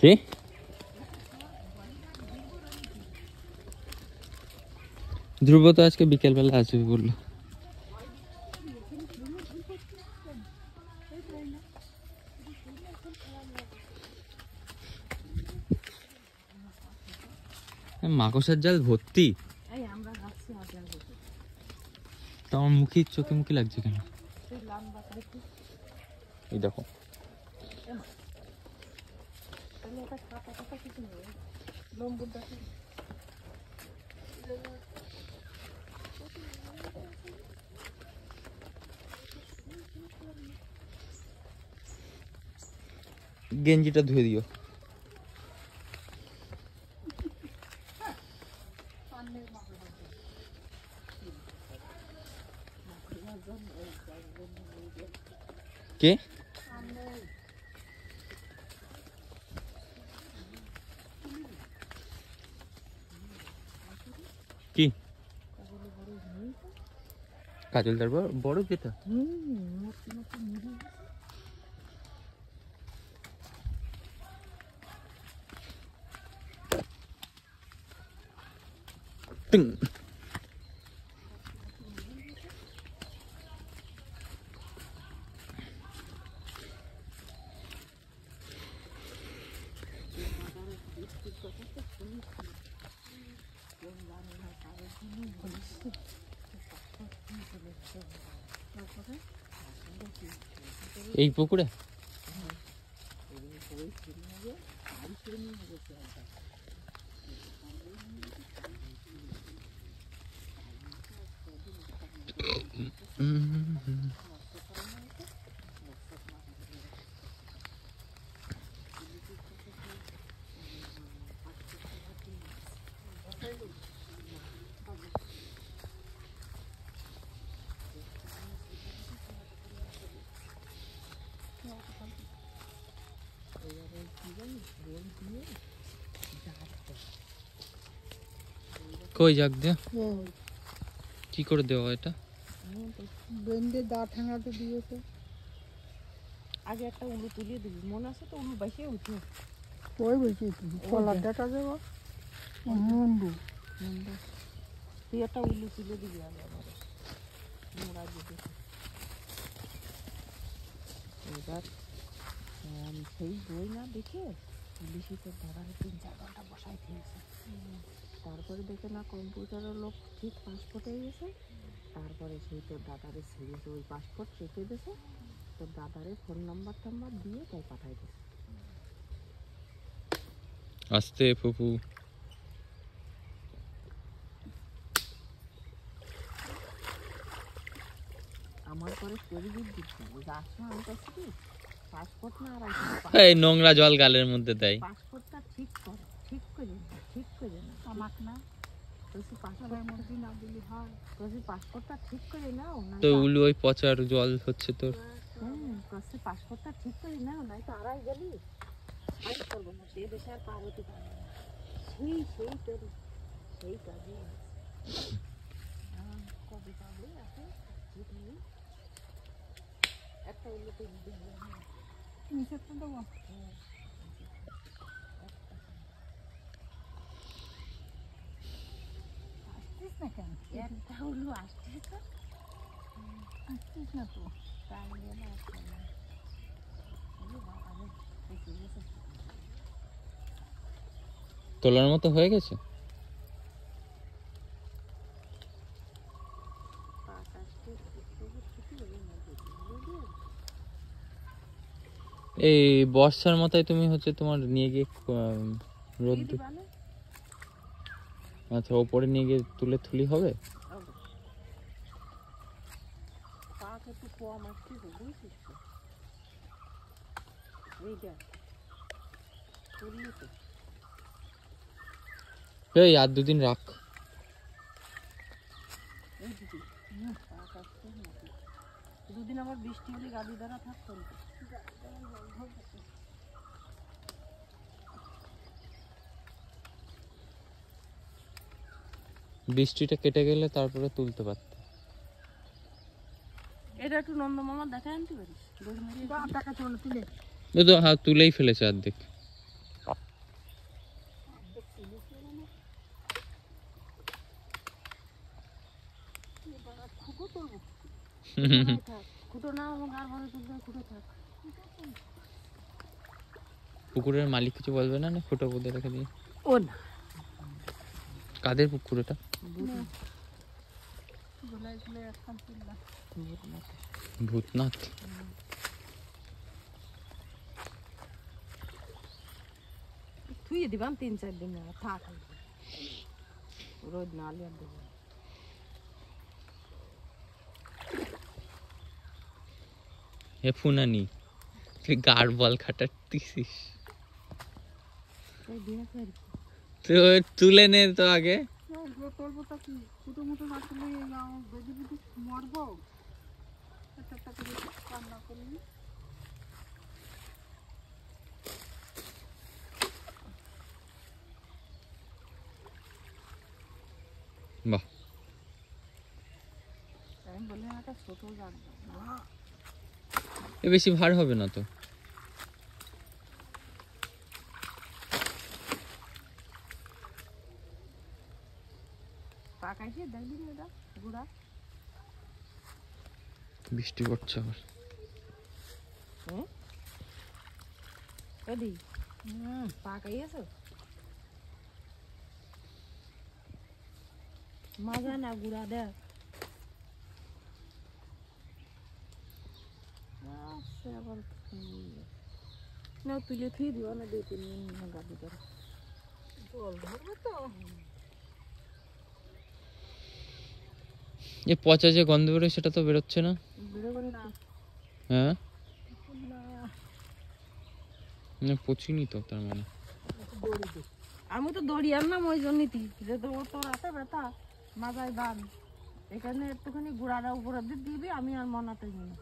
কি ধ্রুব তো আজকে বিকেলবেলা আসবে বললো। মাকড়সার জাল ভর্তি, তো আমার মুখে চোখে মুখে লাগছে কেন? এই দেখো গেঞ্জিটা ধুয়ে দিও। কে কি কাজলদার বড় যেটা? এই পুকুরে কই জাগ দিয়ে কি করে দেওয়া এটা? বেন্দে দা ঠাঙাতে দিয়েছে। আগে একটা উলু তুলিয়ে দিবি, মনে আছে তো? উলু বসিয়ে উঠে ওই বসিয়ে কলার ডাটা দেবো মুন্ডু মুন্ডু, তুই একটা উলু তুলে দিবি আগে আমার মোড়া দিবি। এবার সেই বই না দেখে পুলিশে তোর দাদারে 3-4 ঘন্টা বসাই দিয়েছে। তারপরে দেখে না কম্পিউটারের লোক ঠিক পাসপোর্টে গেছে, তারপরে সেই তোর দাদারে ছেড়েছে, ওই পাসপোর্ট চেপে দিয়েছে, তোর দাদারে ফোন নাম্বার টাম্বার দিয়ে তাই পাঠাই দিয়েছে। আস্তে ফুপু আমার পরে করিয়ে দিচ্ছে ওই আসো আমি কাছে কি পাসপোর্ট না আর এই নোংরা জল গালের মধ্যে দেয়। পাসপোর্টটা ঠিক কর, ঠিক করে না আমাক না তুই পাসপোর্টের মধ্যে না দিলি হয়, তুই পাসপোর্টটা ঠিক করে নাও না তো উলু ওই পচার জল হচ্ছে তোর। তুই পাসপোর্টটা ঠিক করে নাও, নাই তো আড়াই গেলি আর করবো না, সে দেশে আর পার হতে পারবে না। সেই তোর সেই কাজে কবে পাবে আছে ঠিক নেই। একটা উল্লো তো নিচে তো দেবো, আসছিস না কেন? একটা উল্লো আসছিস তো, আসছিস না তো তার গেলে আসছে না। তোলার মতো হয়ে গেছে। এই বর্ষার মাথায় তুমি হচ্ছে তোমার নিয়ে গিয়ে রোদ, আচ্ছা ওপরে নিয়ে গিয়ে তুলে থুলি হবে। এই আর 2 দিন রাখ। দুদিন আবার বৃষ্টি হলে গাড়ি দ্বারা থাকতো না। বৃষ্টিটা কেটে গেলে তারপরে তুলতে পারত। এটা একটু নন্দ মামা দেখায় আনতে পারিস, টাকা চলে তুলে তো হাত তুলেই ফেলেছে অর্ধেক। খুঁটো তুলবো খুঁটো না আমাকে আর ভালো তুলবে খুঁটো থাক পুকুরের মালিক কিছু বলবে না, না ফুটো পুঁতে রেখে দিয়ে? ও না কাদের পুকুর এটা? ভূতনাথ। তুই দিবাম 3-4 দিন থাক রোজ না লিয়ে দেবো এ ফুনানি তুই গাড় বল খাটাচ্ছিস তো তুলে নে তো আগে। বাহ এ বেশি ভার হবে না তো? বৃষ্টি পড়ছে আবার। মজা না গুড়া দেখ না তুলে থুয়ে দিও না 2-3 দিন গাড়ি করে জল ধরবে তো এ পচা যে গন্ধ বেরোয় সেটা তো বেরোচ্ছে না? হ্যাঁ না পচিনি তো তার মানে। আমি তো দড়ি আনলাম ওই জন্যই যে তোর আছে ব্যথা মাথায় বান এখানে একটুখানি গুড়াটা উপরে দিবি আমি আর মনাতে নিয়ে